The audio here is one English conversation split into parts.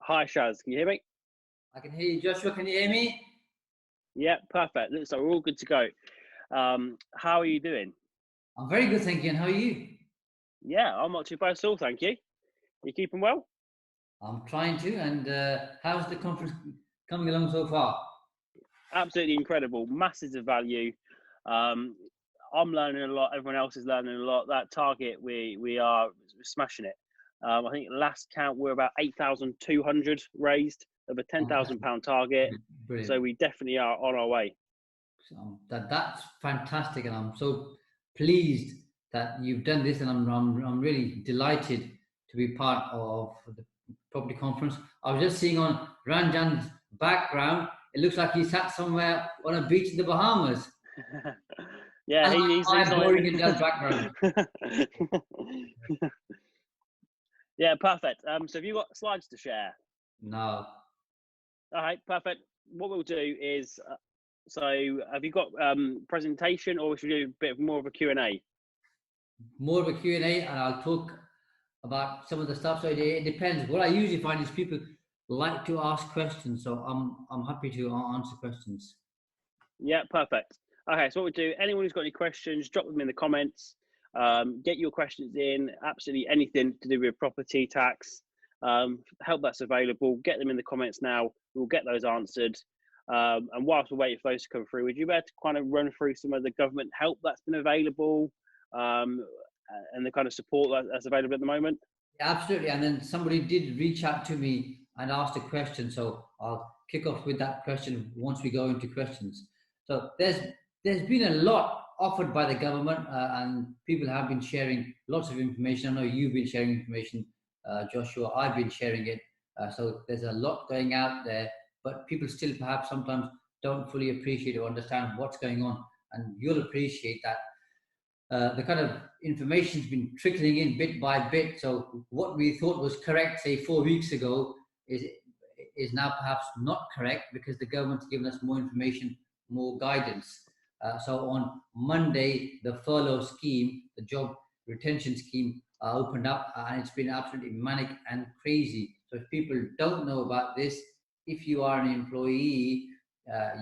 Hi, Shaz. Can you hear me? I can hear you, Joshua. Can you hear me? Yeah, perfect. Looks like we're all good to go. How are you doing? I'm very good, thank you. And how are you? Yeah, I'm not too bad at all, thank you. You keeping well? I'm trying to. And how's the conference coming along so far? Absolutely incredible. Masses of value. Um, I'm learning a lot. Everyone else is learning a lot. That target, we are smashing it. I think last count we're about 8,200 raised of a £10,000 target. Brilliant. So we definitely are on our way. That's fantastic, and I'm so pleased that you've done this, and I'm really delighted to be part of the property conference. I was just seeing on Ranjan's background, it looks like he sat somewhere on a beach in the Bahamas. Yeah, he's boring India's background. Yeah, perfect. So have you got slides to share? No. All right, perfect. What we'll do is, so have you got presentation, or should we do a bit more of a Q&A? More of a Q&A, and I'll talk about some of the stuff. So it depends. What I usually find is people like to ask questions, so I'm happy to answer questions. Yeah, perfect. Okay, so what we'll do, anyone who's got any questions, drop them in the comments. Get your questions in, absolutely anything to do with property tax, help that's available, get them in the comments now. We'll get those answered. And whilst we're waiting for those to come through, would you be able to kind of run through some of the government help that's been available and the kind of support that's available at the moment? Yeah, absolutely. And then somebody did reach out to me and asked a question, so I'll kick off with that question once we go into questions. So there's been a lot offered by the government, and people have been sharing lots of information. I know you've been sharing information, Joshua. I've been sharing it. So there's a lot going out there, but people still perhaps sometimes don't fully appreciate or understand what's going on. And you'll appreciate that the kind of information's been trickling in bit by bit. So what we thought was correct, say 4 weeks ago, is now perhaps not correct because the government's given us more information, more guidance. So on Monday, the furlough scheme, the job retention scheme, opened up, and it's been absolutely manic and crazy. So if people don't know about this, if you are an employee,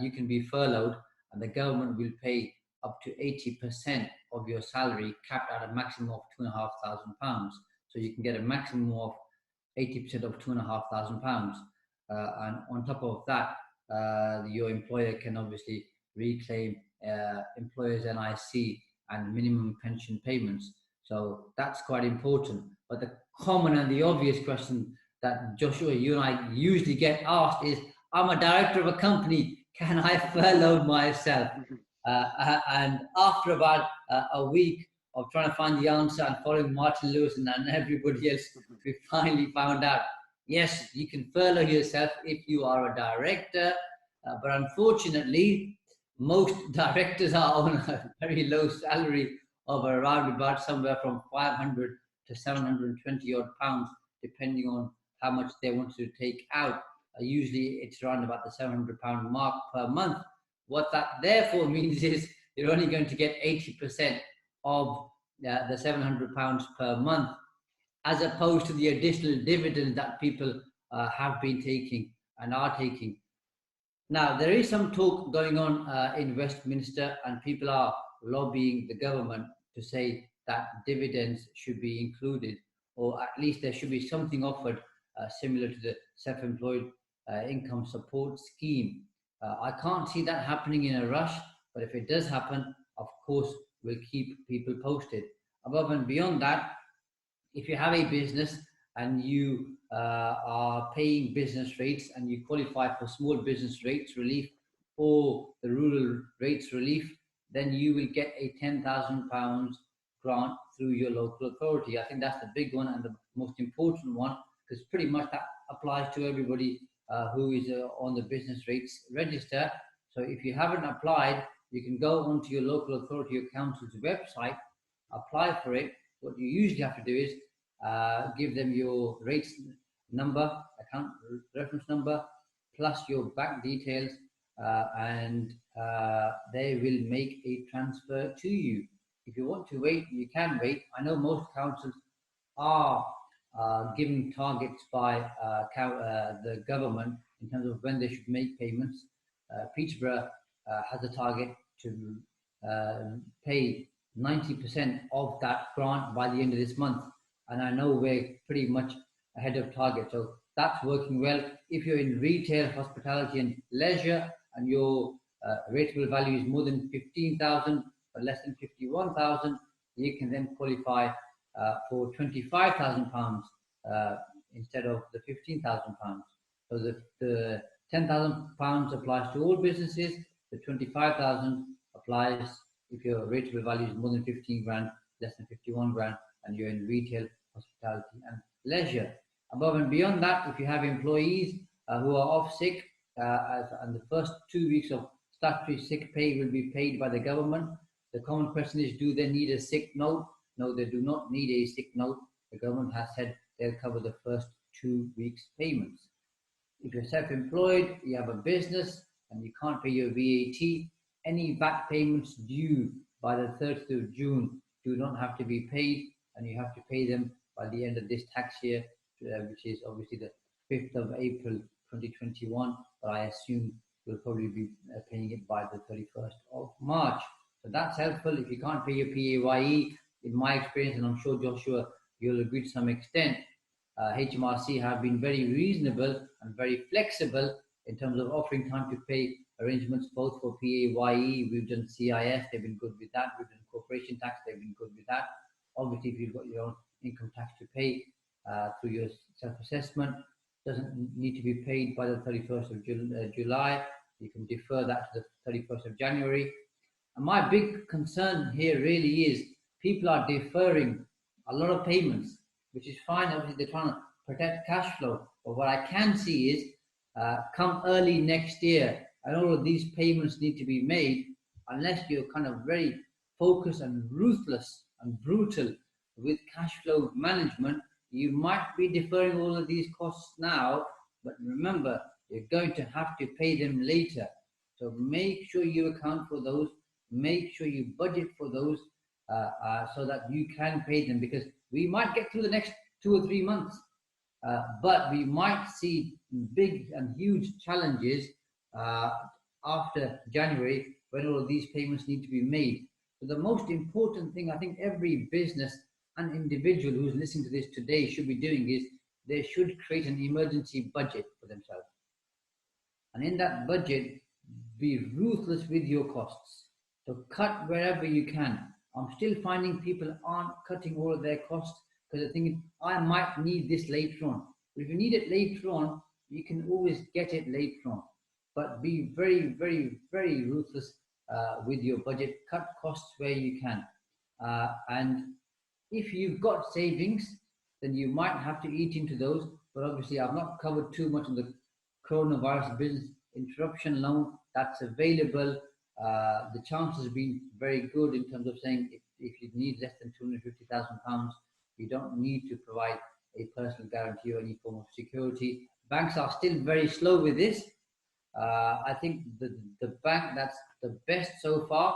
you can be furloughed, and the government will pay up to 80% of your salary, capped at a maximum of £2,500. So you can get a maximum of 80% of £2,500. And on top of that, your employer can obviously reclaim employer's NIC and minimum pension payments. So that's quite important. But the common and the obvious question that Joshua, you and I usually get asked is, I'm a director of a company, can I furlough myself? And after about a week of trying to find the answer and following Martin Lewis and everybody else, we finally found out, yes, you can furlough yourself if you are a director, but unfortunately, most directors are on a very low salary of around about somewhere from 500 to 720 odd pounds, depending on how much they want to take out. Usually it's around about the £700 mark per month. What that therefore means is you're only going to get 80% of the £700 per month, as opposed to the additional dividend that people have been taking and are taking. Now, there is some talk going on in Westminster, and people are lobbying the government to say that dividends should be included, or at least there should be something offered similar to the self-employed income support scheme. I can't see that happening in a rush, but if it does happen, of course, we'll keep people posted. Above and beyond that, if you have a business and you are paying business rates and you qualify for small business rates relief or the rural rates relief, then you will get a £10,000 grant through your local authority. I think that's the big one and the most important one, because pretty much that applies to everybody who is on the business rates register. So if you haven't applied, you can go onto your local authority or council's website, apply for it. What you usually have to do is give them your rates number, account reference number, plus your bank details, and they will make a transfer to you. If you want to wait, you can wait. I know most councils are given targets by the government in terms of when they should make payments. Peterborough has a target to pay 90% of that grant by the end of this month. And I know we're pretty much ahead of target. So that's working well. If you're in retail, hospitality and leisure, and your rateable value is more than 15,000 but less than 51,000, you can then qualify for £25,000 instead of the £15,000. So the £10,000 applies to all businesses. The 25,000 applies if your rateable value is more than 15 grand, less than 51 grand, and you're in retail, hospitality and leisure. Above and beyond that, if you have employees who are off sick, and the first 2 weeks of statutory sick pay will be paid by the government. The common question is, do they need a sick note? No, they do not need a sick note. The government has said they'll cover the first 2 weeks' payments. If you're self-employed, you have a business, and you can't pay your VAT, any VAT payments due by the 30th of June do not have to be paid, and you have to pay them by the end of this tax year, which is obviously the 5th of April 2021, but I assume you'll probably be paying it by the 31st of March. So that's helpful. If you can't pay your PAYE, in my experience, and I'm sure Joshua, you'll agree to some extent, HMRC have been very reasonable and very flexible in terms of offering time to pay arrangements, both for PAYE. We've done CIS, they've been good with that. We've done corporation tax, they've been good with that. Obviously, if you've got your own income tax to pay through your self-assessment, doesn't need to be paid by the 31st of July. You can defer that to the 31st of January. And my big concern here really is people are deferring a lot of payments, which is fine. Obviously, they're trying to protect cash flow. But what I can see is come early next year, and all of these payments need to be made, unless you're kind of very focused and ruthless and brutal with cash flow management, you might be deferring all of these costs now, but remember, you're going to have to pay them later. So make sure you account for those, make sure you budget for those so that you can pay them, because we might get through the next 2 or 3 months, but we might see big and huge challenges after January when all of these payments need to be made. So the most important thing I think every business and individual who's listening to this today should be doing is they should create an emergency budget for themselves. And in that budget, be ruthless with your costs. So cut wherever you can. I'm still finding people aren't cutting all of their costs because they're thinking, I might need this later on. But if you need it later on, you can always get it later on. But be very, very, very ruthless with your budget. Cut costs where you can. And if you've got savings, then you might have to eat into those. But obviously, I've not covered too much on the coronavirus business interruption loan that's available. The chance has been very good in terms of saying if you need less than £250,000, you don't need to provide a personal guarantee or any form of security. Banks are still very slow with this. I think the bank that's the best so far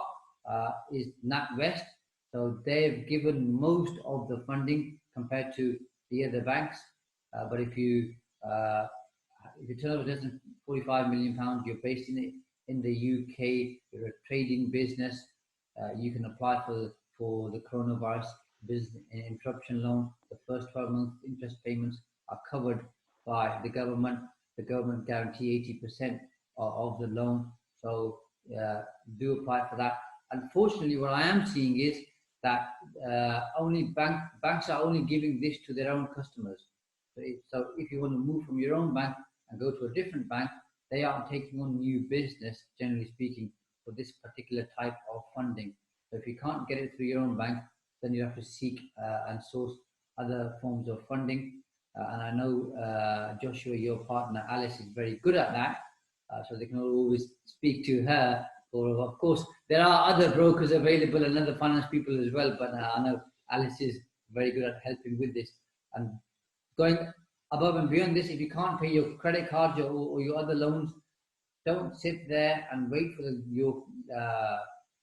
is NatWest. So they've given most of the funding compared to the other banks. But if you turn over less than £45 million, you're based in the UK, you're a trading business, you can apply for the coronavirus business interruption loan. The first 12 months interest payments are covered by the government. The government guarantee 80% of the loan. So do apply for that. Unfortunately, what I am seeing is that only banks are only giving this to their own customers. So if you want to move from your own bank and go to a different bank, they aren't taking on new business, generally speaking, for this particular type of funding. So if you can't get it through your own bank, then you have to seek and source other forms of funding. And I know Joshua, your partner, Alice, is very good at that. So they can always speak to her. Or of course, there are other brokers available and other finance people as well. But I know Alice is very good at helping with this. And going above and beyond this, if you can't pay your credit cards or your other loans, don't sit there and wait for your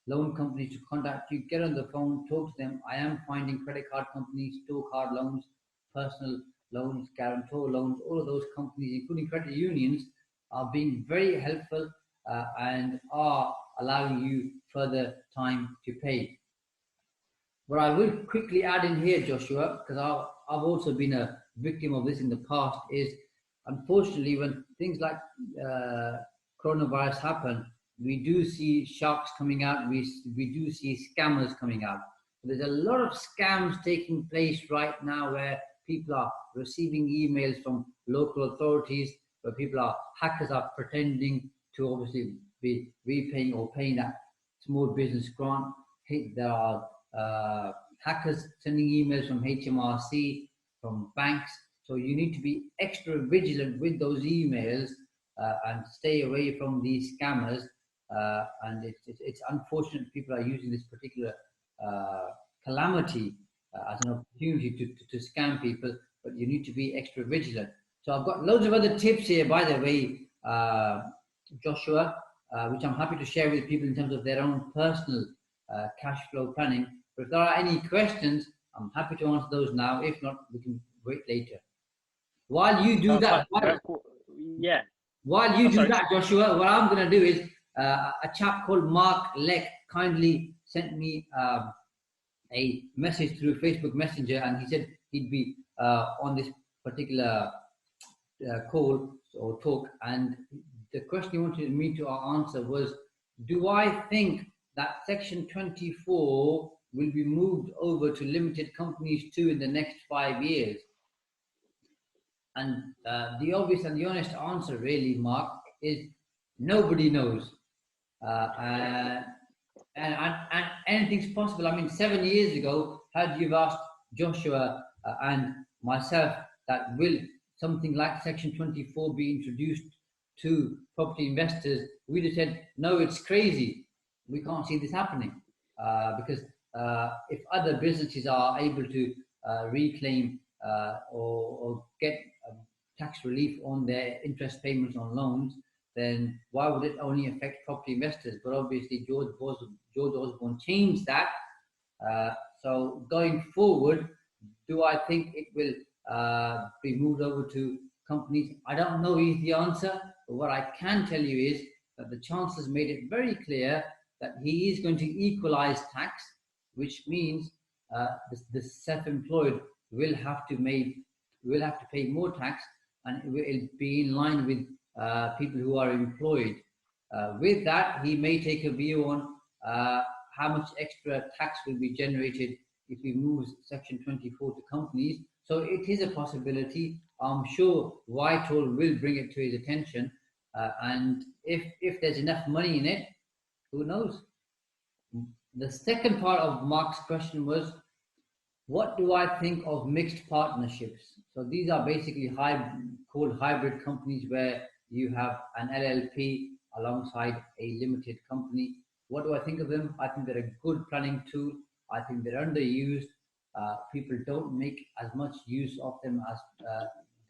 loan companies to contact you. Get on the phone, talk to them. I am finding credit card companies, store card loans personal loans, guarantor loans, all of those companies, including credit unions, are being very helpful and are allowing you further time to pay. What I will quickly add in here, Joshua, because I've also been a victim of this in the past, is unfortunately when things like coronavirus happen, we do see sharks coming out, we do see scammers coming out. There's a lot of scams taking place right now where people are receiving emails from local authorities, where hackers are pretending to obviously be repaying or paying that small business grant. There are hackers sending emails from HMRC, from banks. So you need to be extra vigilant with those emails and stay away from these scammers. And it's unfortunate people are using this particular calamity as an opportunity to scam people, but you need to be extra vigilant. So I've got loads of other tips here, by the way, Joshua, which I'm happy to share with people in terms of their own personal cash flow planning. But if there are any questions, I'm happy to answer those now. If not, we can wait later. While you do that, while you do that, Joshua, what I'm going to do is a chap called Mark Leck kindly sent me a message through Facebook Messenger, and he said he'd be on this particular call or talk. And the question he wanted me to answer was, do I think that Section 24 will be moved over to limited companies too in the next 5 years? And the obvious and the honest answer, really, Mark, is nobody knows. And anything's possible. I mean, 7 years ago, had you asked Joshua and myself that will something like Section 24 be introduced to property investors, we'd have said, no, it's crazy. We can't see this happening. Because if other businesses are able to reclaim or get tax relief on their interest payments on loans, then why would it only affect property investors? But obviously George Osborne changed that. So going forward, do I think it will be moved over to companies? I don't know is the answer, but what I can tell you is that the Chancellor's made it very clear that he is going to equalize tax, which means the self-employed will have to pay more tax, and it will be in line with people who are employed. With that, he may take a view on how much extra tax will be generated if he moves Section 24 to companies. So it is a possibility. I'm sure Whitehall will bring it to his attention. And if there's enough money in it, who knows? The second part of Mark's question was, what do I think of mixed partnerships? So these are basically called hybrid companies where you have an LLP alongside a limited company. What do I think of them? I think they're a good planning tool. I think they're underused. People don't make as much use of them as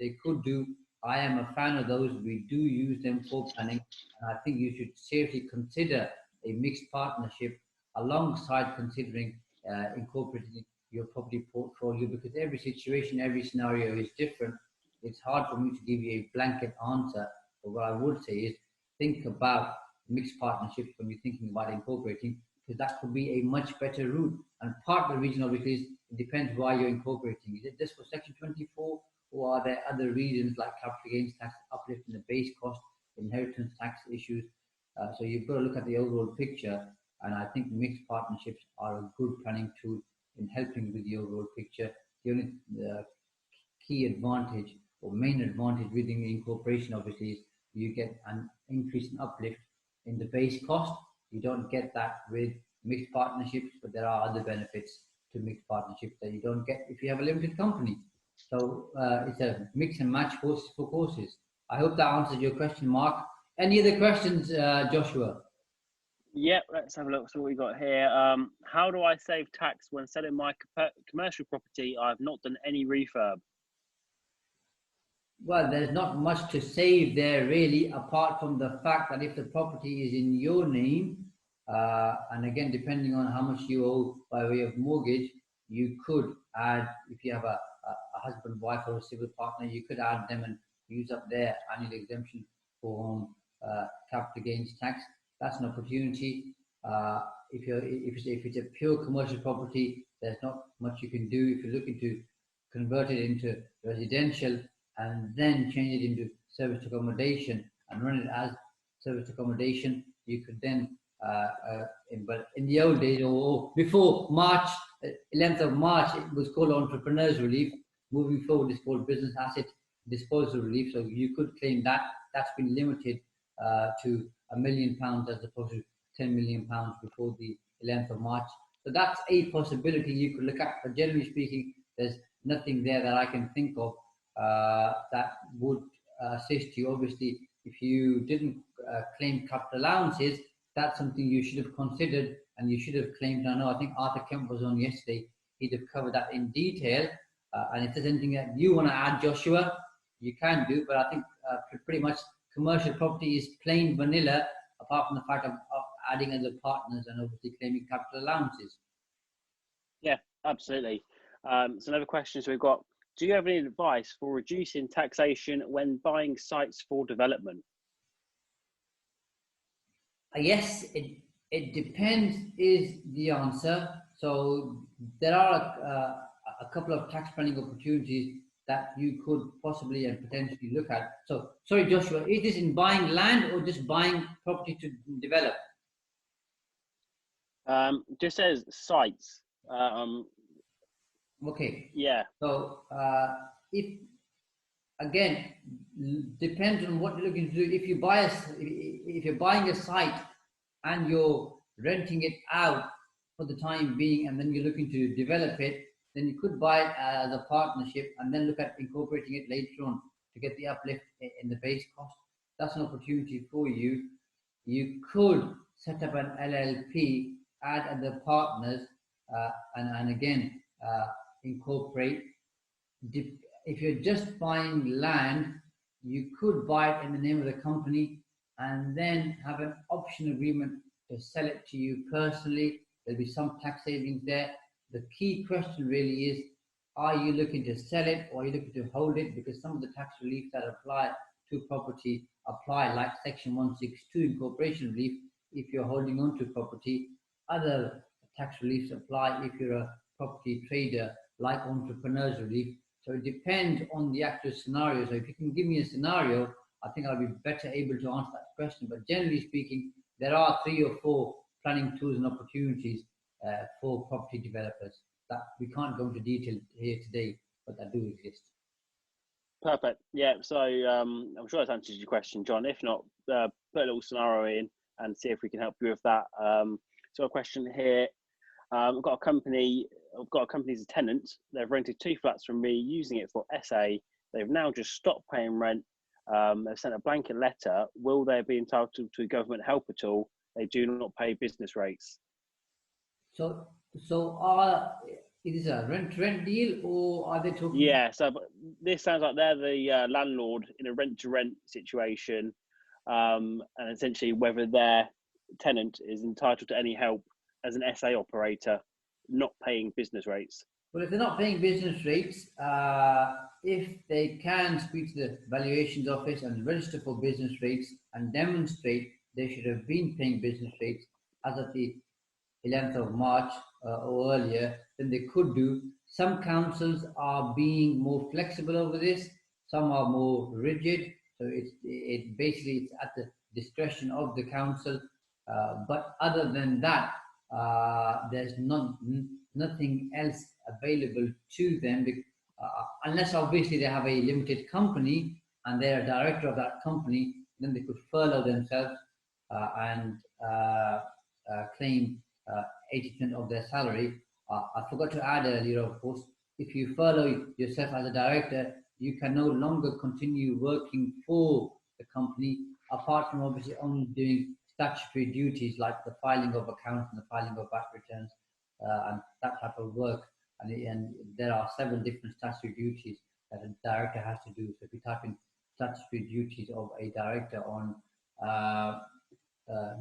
they could do. I am a fan of those. We do use them for planning. And I think you should seriously consider a mixed partnership alongside considering incorporating your property portfolio, because every situation, every scenario is different. It's hard for me to give you a blanket answer, but what I would say is think about mixed partnerships when you're thinking about incorporating, because that could be a much better route. And part of the reason obviously is it depends why you're incorporating. Is it just for Section 24, or are there other reasons like capital gains tax, uplift in the base cost, inheritance tax issues? So you've got to look at the overall picture, and I think mixed partnerships are a good planning tool in helping with the overall picture. The only key advantage or main advantage within the incorporation obviously is you get an increase in uplift in the base cost. You don't get that with mixed partnerships, but there are other benefits to mixed partnerships that you don't get if you have a limited company. So it's a mix and match horses for courses. I hope that answers your question, Mark. Any other questions, Joshua? Yep, let's have a look. So what we got here. How do I save tax when selling my commercial property? I've not done any refurb. Well, there's not much to save there really, apart from the fact that if the property is in your name, and again, depending on how much you owe by way of mortgage, you could add, if you have a husband, wife, or a civil partner, you could add them and use up their annual exemption for capital gains tax. That's an opportunity. If it's a pure commercial property, there's not much you can do. If you're looking to convert it into residential and then change it into service accommodation and run it as service accommodation, you could then, but in the old days or before March, 11th of March, it was called entrepreneurs relief. Moving forward, it's called business asset disposal relief. So you could claim that. That's been limited to £1 million as opposed to £10 million before the 11th of March. So that's a possibility you could look at. But generally speaking, there's nothing there that I can think of that would assist you. Obviously, if you didn't claim capital allowances, that's something you should have considered and you should have claimed. I think Arthur Kemp was on yesterday. He'd have covered that in detail. And if there's anything that you want to add, Joshua, you can do. But I think pretty much commercial property is plain vanilla, apart from the fact of adding other partners and obviously claiming capital allowances. Yeah, absolutely. So another question we've got, do you have any advice for reducing taxation when buying sites for development? Yes, it depends is the answer. So there are a couple of tax planning opportunities that you could possibly and potentially look at. So, sorry, Joshua, is this in buying land or just buying property to develop? Just says sites. Okay. Yeah. So if again depends on what you're looking to do. If you're buying a site and you're renting it out for the time being, and then you're looking to develop it, then you could buy it as a partnership and then look at incorporating it later on to get the uplift in the base cost. That's an opportunity for you. You could set up an LLP, add other partners, and again incorporate. If you're just buying land, you could buy it in the name of the company and then have an option agreement to sell it to you personally. There'll be some tax savings there. The key question really is, are you looking to sell it or are you looking to hold it? Because some of the tax relief that apply to property apply, like Section 162 incorporation relief if you're holding on to property. Other tax reliefs apply if you're a property trader, like entrepreneurs relief. So it depends on the actual scenario. So if you can give me a scenario, I think I'll be better able to answer that question. But generally speaking, there are 3 or 4 planning tools and opportunities for property developers that we can't go into detail here today, but that do exist. Perfect. Yeah. So I'm sure that answers your question, John. If not, put a little scenario in and see if we can help you with that. So a question here. I've got a company as a tenant. They've rented 2 flats from me using it for SA. They've now just stopped paying rent. They've sent a blanket letter. Will they be entitled to government help at all? They do not pay business rates. So is this a rent deal or are they talking? Yeah, so this sounds like they're the landlord in a rent-to-rent situation, and essentially whether their tenant is entitled to any help as an SA operator not paying business rates. Well, if they're not paying business rates, if they can speak to the valuations office and register for business rates and demonstrate they should have been paying business rates as of the 11th of March or earlier, then they could do. Some councils are being more flexible over this. Some are more rigid. So it's basically at the discretion of the council. But other than that, there's nothing else available to them, unless obviously they have a limited company and they're a director of that company, then they could furlough themselves and claim 80% of their salary. I forgot to add earlier, of course, if you furlough yourself as a director, you can no longer continue working for the company, apart from obviously only doing statutory duties like the filing of accounts and the filing of VAT returns and that type of work. And there are several different statutory duties that a director has to do. So if you type in statutory duties of a director on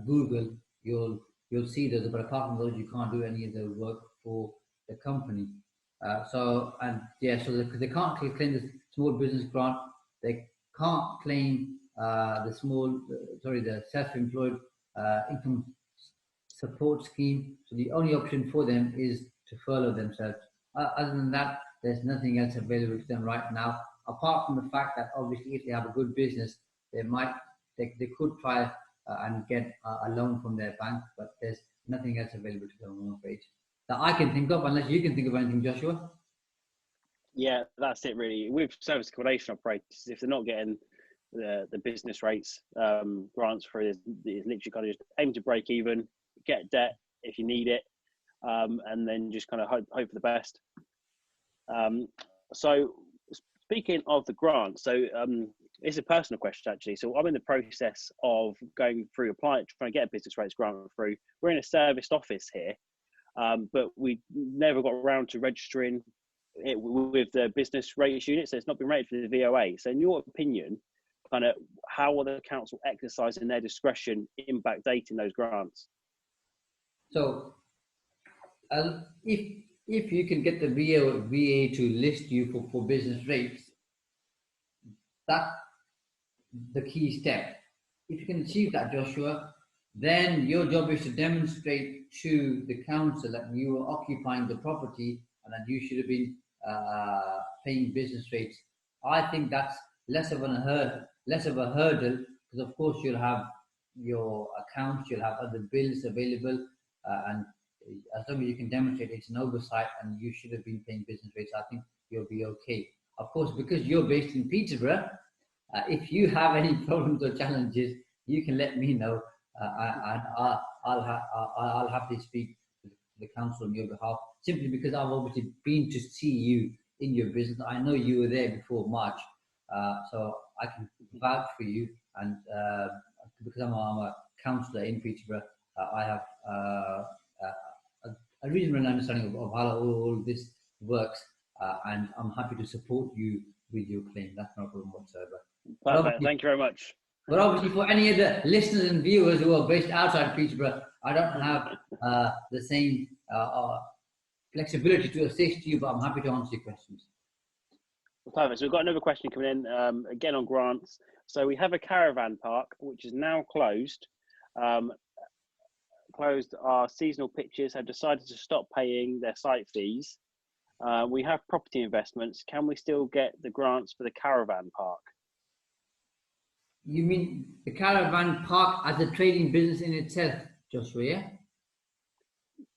Google, you'll see those. But apart from those, you can't do any of the work for the company. They can't claim the small business grant. They can't claim the self-employed income support scheme. So the only option for them is to furlough themselves. Other than that, there's nothing else available to them right now, apart from the fact that obviously if they have a good business, they could try and get a loan from their bank, but there's nothing else available to them, I'm afraid, that I can think of, unless you can think of anything, Joshua. Yeah, that's it really. With service accommodation operators, if they're not getting the business rates grants through, it's literally kind of just aim to break even, get debt if you need it, and then just kind of hope for the best. So speaking of the grant, it's a personal question actually. So I'm in the process of going through trying to get a business rates grant through. We're in a serviced office here, but we never got around to registering it with the business rates unit, so it's not been rated for the VOA. So in your opinion, kind of how are the council exercising their discretion in backdating those grants? So if you can get the VA to list you for business rates, that's the key step. If you can achieve that, Joshua, then your job is to demonstrate to the council that you are occupying the property and that you should have been paying business rates. I think that's less of a hurdle, because of course you'll have your accounts, you'll have other bills available, and as long as you can demonstrate it's an oversight and you should have been paying business rates, I think you'll be okay. Of course, because you're based in Peterborough, if you have any problems or challenges, you can let me know. I'll happily speak to the council on your behalf, simply because I've obviously been to see you in your business. I know you were there before March, so I can vouch for you. And because I'm a councillor in Peterborough, I have a reasonable understanding of how all this works, and I'm happy to support you with your claim. That's no problem whatsoever. Perfect. Thank you very much. But obviously, for any of the listeners and viewers who are based outside Peterborough, I don't have the same flexibility to assist you, but I'm happy to answer your questions. Perfect. So we've got another question coming in, again on grants. So we have a caravan park, which is now closed. Our seasonal pitchers have decided to stop paying their site fees. We have property investments. Can we still get the grants for the caravan park? You mean the caravan park as a trading business in itself, Joshua, yeah?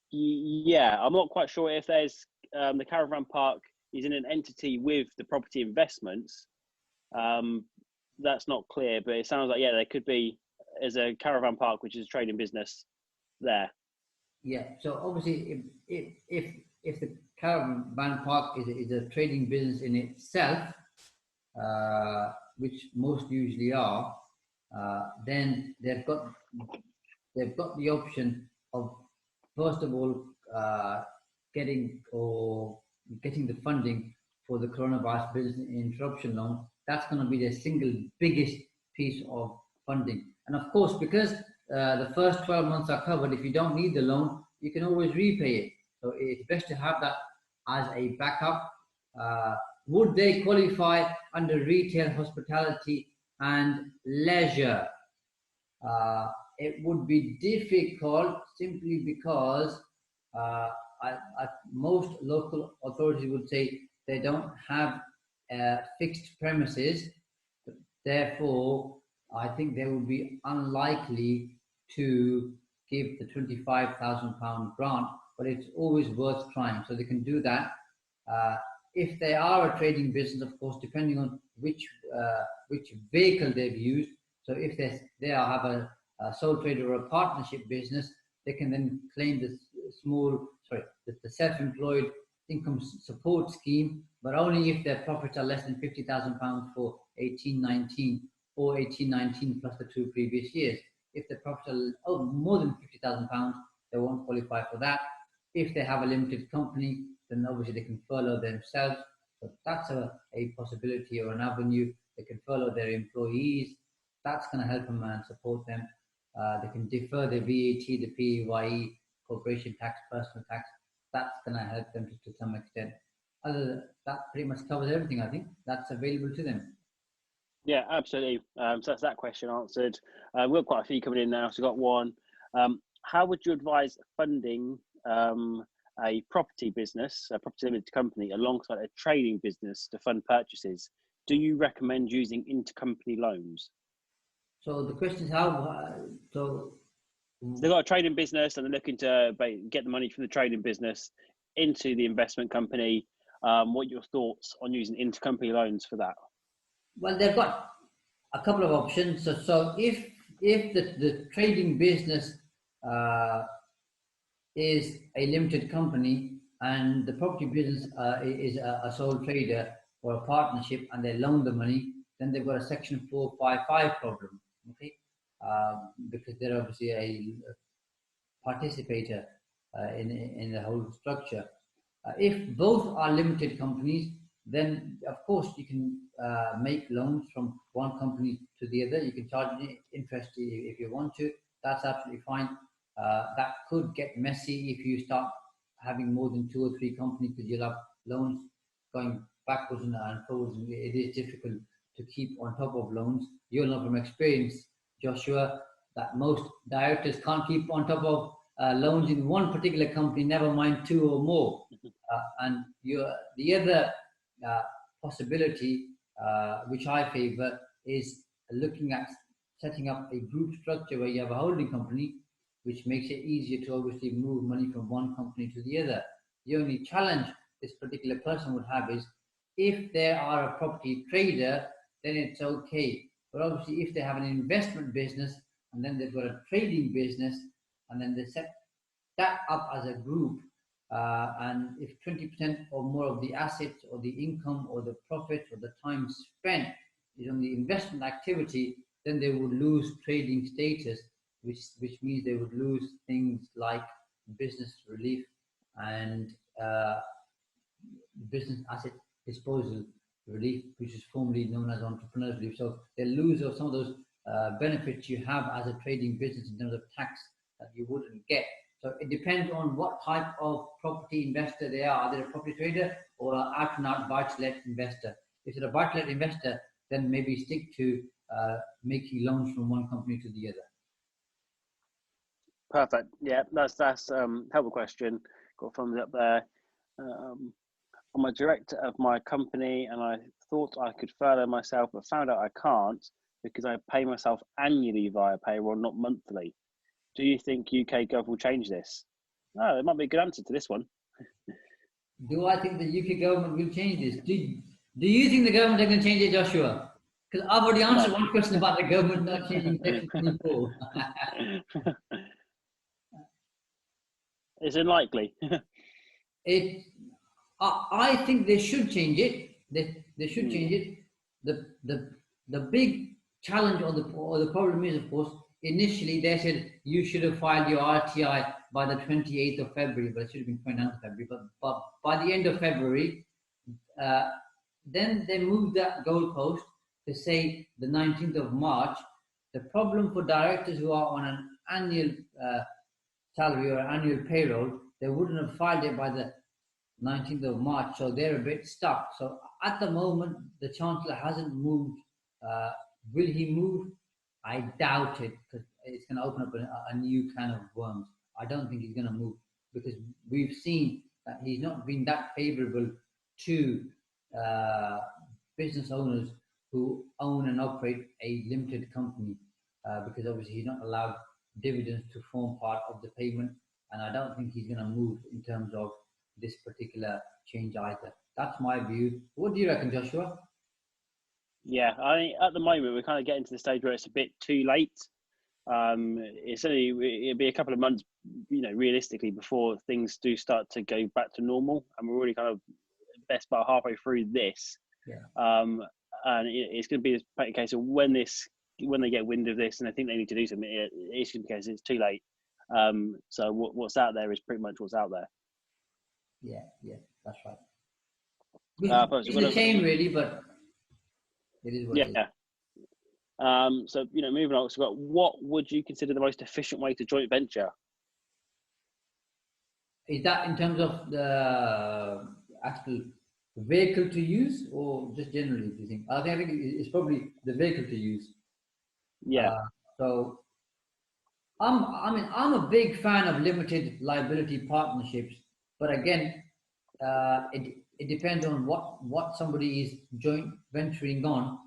Yeah, I'm not quite sure if there's the caravan park is in an entity with the property investments. That's not clear, but it sounds like, yeah, there could be as a caravan park, which is a trading business there. Yeah, so obviously if the caravan park is a trading business in itself, which most usually are, then they've got the option of, first of all, getting the funding for the coronavirus business interruption loan. That's going to be the single biggest piece of funding. And of course, because the first 12 months are covered, if you don't need the loan, you can always repay it. So it's best to have that as a backup. Would they qualify under retail, hospitality and leisure? It would be difficult, simply because most local authorities would say they don't have fixed premises. Therefore, I think they would be unlikely to give the £25,000 grant, but it's always worth trying. So they can do that. If they are a trading business, of course, depending on which vehicle they've used. So if they have a sole trader or a partnership business, they can then claim the self-employed income support scheme, but only if their profits are less than £50,000 for 18-19 or 18-19 plus the 2 previous years. If the profits are more than £50,000, they won't qualify for that. If they have a limited company, then obviously they can furlough themselves. So that's a possibility or an avenue. They can furlough their employees. That's going to help them and support them. They can defer the VAT, the PAYE, corporation tax, personal tax. That's going to help them to some extent. That pretty much covers everything. I think that's available to them. Yeah, absolutely. So that's that question answered. We've got quite a few coming in now. So we've got one. How would you advise funding a property business, a property limited company, alongside a trading business to fund purchases? Do you recommend using intercompany loans? So the question is how. They've got a trading business and they're looking to get the money from the trading business into the investment company. What are your thoughts on using intercompany loans for that? Well, they've got a couple of options. So if the trading business is a limited company and the property business is a sole trader or a partnership and they loan the money, then they've got a Section 455 problem, okay? Because they're obviously a participator in the whole structure. If both are limited companies, then of course you can make loans from one company to the other. You can charge interest if you want to. That's absolutely fine. That could get messy if you start having more than 2 or 3 companies, because you'll have loans going backwards and forwards. And it is difficult to keep on top of loans. You'll know from experience, Joshua, that most directors can't keep on top of loans in one particular company, never mind 2 or more. And the other possibility, which I favor, is looking at setting up a group structure where you have a holding company, which makes it easier to obviously move money from one company to the other. The only challenge this particular person would have is if they are a property trader, then it's okay. But obviously, if they have an investment business and then they've got a trading business and then they set that up as a group, and if 20% or more of the assets or the income or the profit or the time spent is on the investment activity, then they would lose trading status, which means they would lose things like business relief and business asset disposal relief, which is formerly known as entrepreneurs relief. So they lose some of those benefits you have as a trading business in terms of tax that you wouldn't get. So it depends on what type of property investor they are. Are they a property trader or an out and out buy-to-let investor? If they're a buy-to-let investor, then maybe stick to making loans from one company to the other. Perfect. Yeah, that's helpful question. Got thumbs up there. I'm a director of my company and I thought I could furlough myself, but found out I can't because I pay myself annually via payroll, not monthly. Do you think UK Gov will change this? Oh, there might be a good answer to this one. Do I think the UK government will change this? Do you think the government is going to change it, Joshua? Because I've already answered one question about the government not changing Section 24. It's unlikely. I think they should change it. They should change it. The big challenge or the problem is, of course, initially they said you should have filed your RTI by the 28th of February, but it should have been 29th of February. But by the end of February, then they moved that goalpost to say the 19th of March. The problem for directors who are on an annual salary or annual payroll, they wouldn't have filed it by the 19th of March, so they're a bit stuck. So at the moment, the Chancellor hasn't moved. Will he move? I doubt it, because it's going to open up a new can of worms. I don't think he's going to move, because we've seen that he's not been that favourable to business owners who own and operate a limited company, because obviously he's not allowed dividends to form part of the payment, and I don't think he's going to move in terms of this particular change either. That's my view. What do you reckon, Joshua? Yeah, I think at the moment we're kind of getting to the stage where it's a bit too late. It'll be a couple of months, realistically, before things do start to go back to normal, and we're already kind of best part halfway through this. Yeah. And it's going to be a case of when they get wind of this and they think they need to do something, it's going to be a case it's too late. So what's out there is pretty much what's out there. Yeah, that's right. It's a shame, really, but it is what it is. So moving on. So, what would you consider the most efficient way to joint venture? Is that in terms of the actual vehicle to use, or just generally, do you think? I think it's probably the vehicle to use. Yeah. So I'm a big fan of limited liability partnerships, but again, it depends on what somebody is joint venturing on.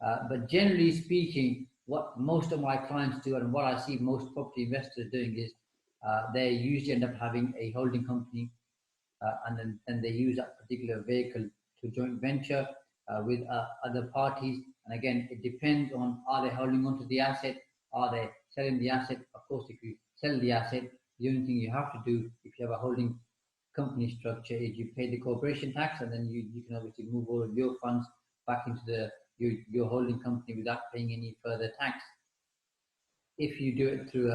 But generally speaking, what most of my clients do and what I see most property investors doing is they usually end up having a holding company, and then they use that particular vehicle to joint venture with other parties. And again, it depends on, are they holding on to the asset? Are they selling the asset? Of course, if you sell the asset, the only thing you have to do if you have a holding company structure is you pay the corporation tax, and then you can obviously move all of your funds back into your holding company without paying any further tax. If you do it through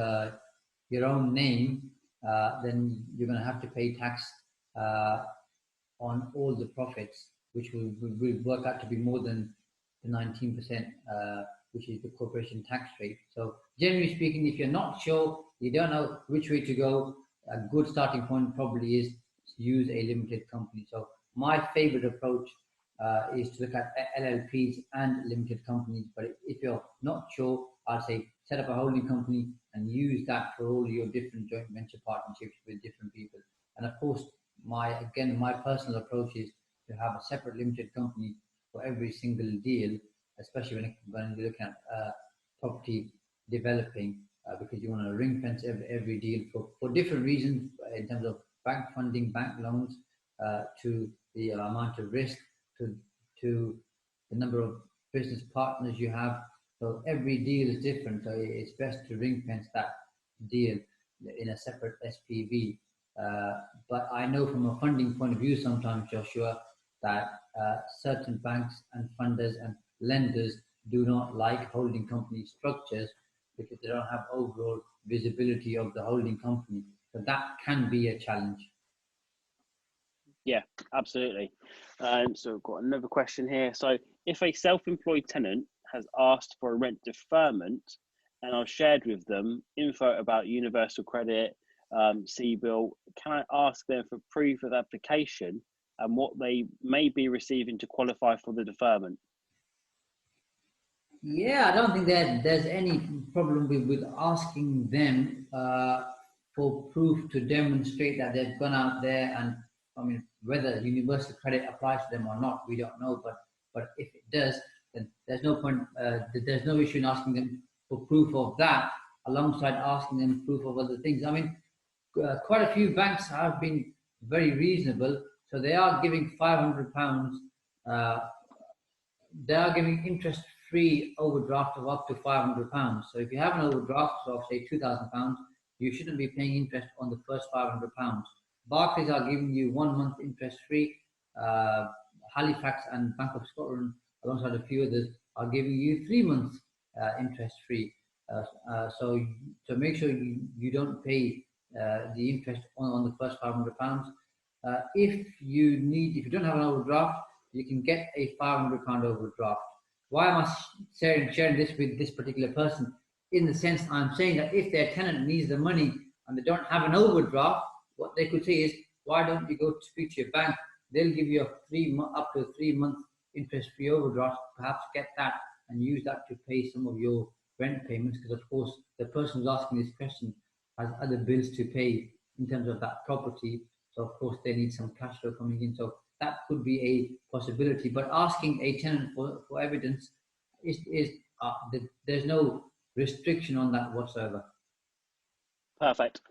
your own name, then you're going to have to pay tax uh, on all the profits, which will work out to be more than the 19%, which is the corporation tax rate. So generally speaking, if you're not sure, you don't know which way to go, a good starting point probably is to use a limited company. So my favorite approach is to look at LLPs and limited companies. But if you're not sure, I'd say set up a holding company and use that for all your different joint venture partnerships with different people. And of course, my personal approach is to have a separate limited company for every single deal, especially when you're looking at property developing, because you want to ring fence every deal for different reasons, in terms of bank funding, bank loans, to the amount of risk, to the number of business partners you have. So every deal is different. So it's best to ring fence that deal in a separate SPV. But I know from a funding point of view, sometimes, Joshua, that certain banks and funders and lenders do not like holding company structures because they don't have overall visibility of the holding company. So that can be a challenge. Yeah, absolutely. So we've got another question here. So if a self-employed tenant has asked for a rent deferment and I've shared with them info about universal credit, CBIL, can I ask them for proof of application and what they may be receiving to qualify for the deferment? Yeah, I don't think that there's any problem with asking them for proof to demonstrate that they've gone out there, and I mean, whether universal credit applies to them or not, we don't know. But if it does, then there's no point. There's no issue in asking them for proof of that, alongside asking them proof of other things. I mean, quite a few banks have been very reasonable, so they are giving £500. They are giving interest-free overdraft of up to £500. So if you have an overdraft of say £2,000, you shouldn't be paying interest on the first £500. Barclays are giving you 1 month interest-free. Halifax and Bank of Scotland, alongside a few others, are giving you 3 months interest-free. So make sure you don't pay the interest on the first £500. If you don't have an overdraft, you can get a £500 overdraft. Why am I sharing this with this particular person? In the sense, I'm saying that if their tenant needs the money and they don't have an overdraft, what they could say is, why don't you go to speak to your bank? They'll give you up to a 3 month interest-free overdraft. Perhaps get that and use that to pay some of your rent payments, because of course the person who's asking this question has other bills to pay in terms of that property. So of course they need some cash flow coming in. So that could be a possibility. But asking a tenant for evidence there's no restriction on that whatsoever. Perfect.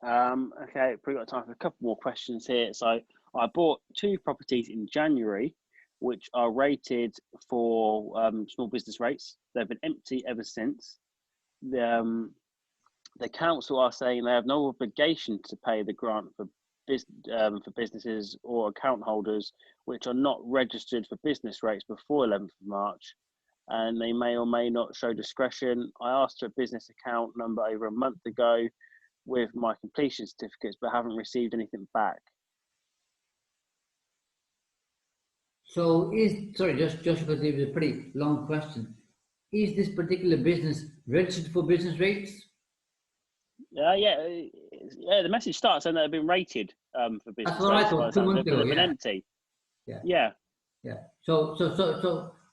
Okay, we've got time for a couple more questions here. So I bought 2 properties in January, which are rated for small business rates. They've been empty ever since. The council are saying they have no obligation to pay the grant for businesses or account holders which are not registered for business rates before 11th of March, and they may or may not show discretion. I asked for a business account number over a month ago with my completion certificates, but haven't received anything back. So sorry, just because it was a pretty long question. Is this particular business registered for business rates? Yeah. The message starts saying that they've been rated for business That's what rates. I thought 2 months ago. They've been Yeah. empty. Yeah. Yeah. Yeah. So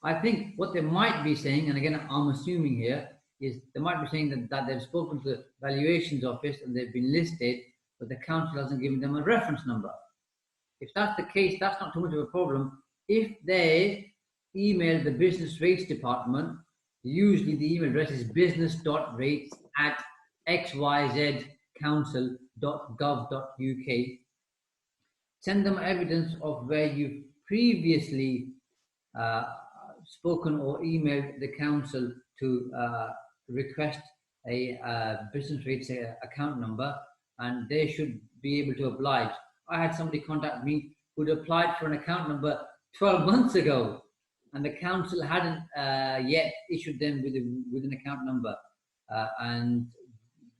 I think what they might be saying, and again, I'm assuming here, is they might be saying that they've spoken to the valuations office and they've been listed, but the council hasn't given them a reference number. If that's the case, that's not too much of a problem. If they email the business rates department, usually the email address is business.rates@xyzcouncil.gov.uk. Send them evidence of where you've previously uh, spoken or emailed the council to request a business rates account number, and they should be able to oblige. I had somebody contact me who'd applied for an account number 12 months ago, and the council hadn't yet issued them with an account number. And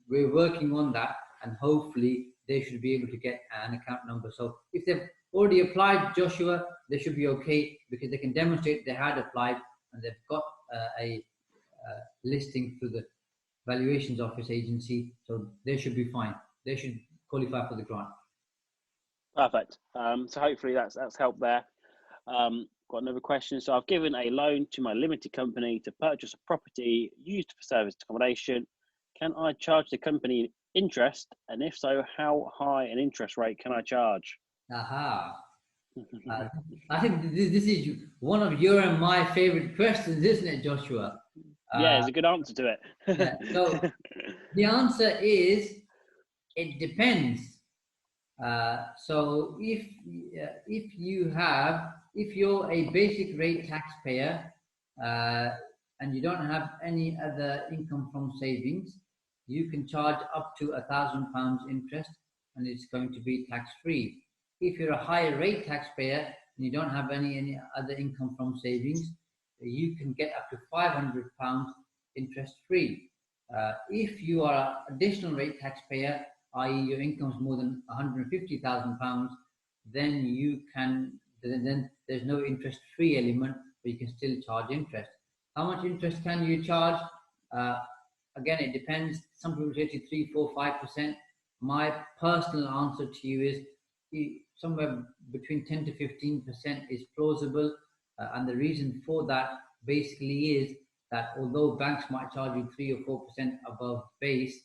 we're working on that, and hopefully they should be able to get an account number. So if they've already applied, Joshua, they should be okay because they can demonstrate they had applied and they've got a listing through the valuations office agency. So they should be fine. They should qualify for the grant. Perfect. So hopefully that's helped there. Got another question. So I've given a loan to my limited company to purchase a property used for service accommodation. Can I charge the company interest? And if so, how high an interest rate can I charge? Aha. I think this is one of your and my favorite questions, isn't it, Joshua? Yeah, there's a good answer to it. Yeah. So the answer is it depends. So if you're a basic rate taxpayer and you don't have any other income from savings, you can charge up to £1,000 interest, and it's going to be tax free. If you're a higher rate taxpayer and you don't have any other income from savings, you can get up to £500 interest free. If you are an additional rate taxpayer, i.e. your income is more than £150,000, then there's no interest free element, but you can still charge interest. How much interest can you charge? Again, it depends. Some people say to 3, 4, 5%. My personal answer to you is somewhere between 10 to 15% is plausible. And the reason for that basically is that although banks might charge you 3 or 4% above base,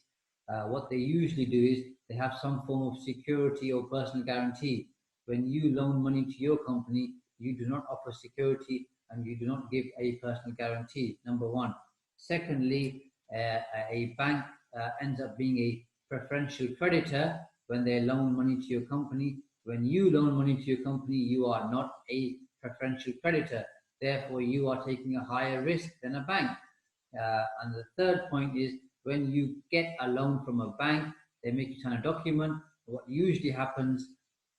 what they usually do is they have some form of security or personal guarantee. When you loan money to your company, you do not offer security and you do not give a personal guarantee, number one. Secondly, a bank ends up being a preferential creditor when they loan money to your company. When you loan money to your company, you are not a preferential creditor. Therefore, you are taking a higher risk than a bank. And the third point is when you get a loan from a bank, they make you sign a document. What usually happens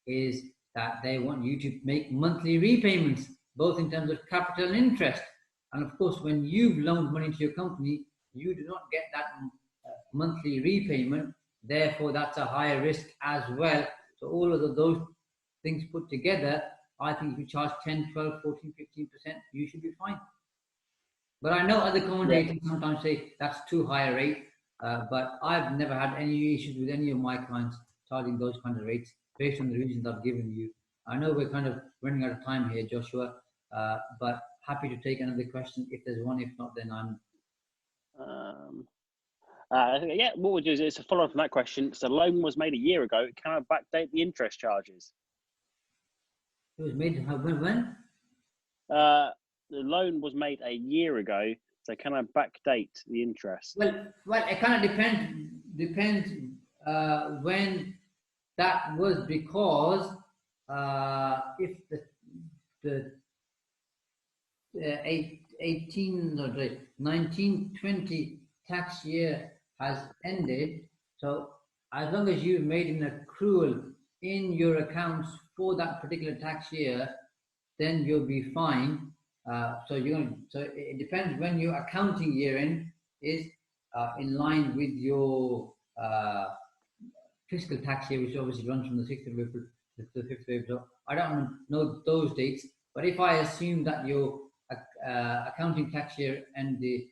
is that they want you to make monthly repayments, both in terms of capital and interest. And of course, when you've loaned money to your company, you do not get that monthly repayment. Therefore, that's a higher risk as well. So all of those things put together, I think if you charge 10, 12, 14, 15%, you should be fine. But I know other commentators sometimes say that's too high a rate, but I've never had any issues with any of my clients charging those kind of rates based on the reasons I've given you. I know we're kind of running out of time here, Joshua, but happy to take another question if there's one. If not, then I'm... Yeah, what we'll do is a follow-up from that question. So the loan was made a year ago. Can I backdate the interest charges? It was made when? The loan was made a year ago. So can I backdate the interest? Well, it kind of depends when that was, because if the 1920 tax year has ended, so as long as you've made an accrual in your accounts for that particular tax year, then you'll be fine. So it depends when your accounting year end is in line with your fiscal tax year, which obviously runs from the 6th of April to the 5th of April. I don't know those dates, but if I assume that your accounting tax year end is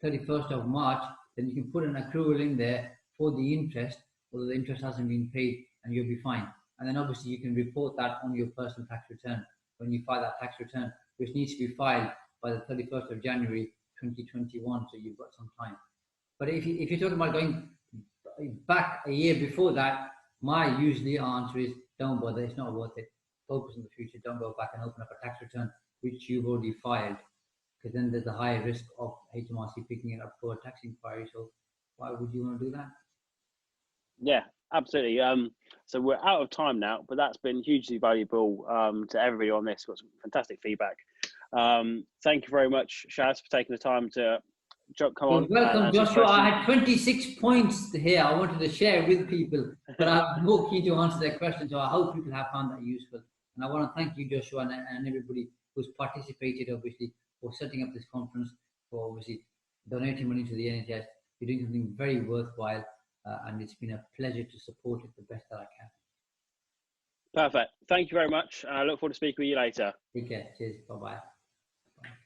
31st of March, then you can put an accrual in there for the interest, although the interest hasn't been paid, and you'll be fine. and then obviously you can report that on your personal tax return when you file that tax return, which needs to be filed by the 31st of January 2021. So you've got some time. But if you're talking about going back a year before that, my usually answer is don't bother. It's not worth it. Focus on the future. Don't go back and open up a tax return which you've already filed, because then there's a higher risk of HMRC picking it up for a tax inquiry. So why would you want to do that? Yeah, absolutely. So we're out of time now, but that's been hugely valuable to everybody on this. Got some fantastic feedback. Thank you very much, Shaz, for taking the time to come on. You're welcome, Joshua. I had 26 points here I wanted to share with people, but I'm more keen to answer their questions. So I hope people have found that useful. And I want to thank you, Joshua, and everybody who's participated, obviously, for setting up this conference, for obviously donating money to the NHS. You're doing something very worthwhile, and it's been a pleasure to support it the best that I can. Perfect. Thank you very much. I look forward to speaking with you later. Take care. Cheers. Bye-bye.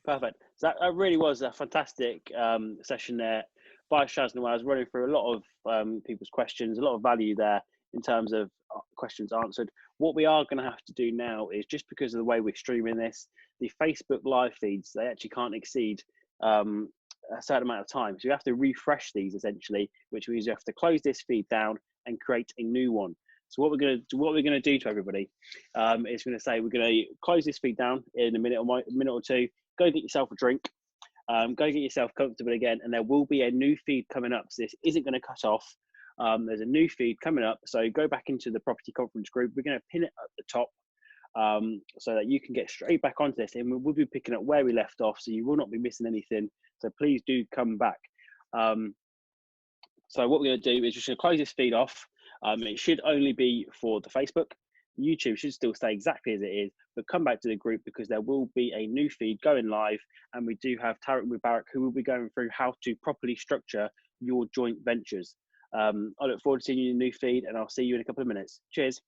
Perfect. So that really was a fantastic session there by Shaz Nawaz, running through a lot of people's questions, a lot of value there in terms of questions answered. What we are going to have to do now is, just because of the way we're streaming this, the Facebook live feeds, they actually can't exceed a certain amount of time. So you have to refresh these essentially, which means you have to close this feed down and create a new one. So what we're going to do to everybody is we're going to say we're going to close this feed down in a minute or two. Go get yourself a drink. Go get yourself comfortable again, and there will be a new feed coming up. So this isn't going to cut off. There's a new feed coming up. So go back into the property conference group. We're going to pin it at the top so that you can get straight back onto this, and we'll be picking up where we left off. So you will not be missing anything. So please do come back. So what we're going to do is just going to close this feed off. It should only be for the Facebook. YouTube should still stay exactly as it is, but come back to the group because there will be a new feed going live, and we do have Tarek Mubarak who will be going through how to properly structure your joint ventures. I look forward to seeing you in the new feed, and I'll see you in a couple of minutes. Cheers.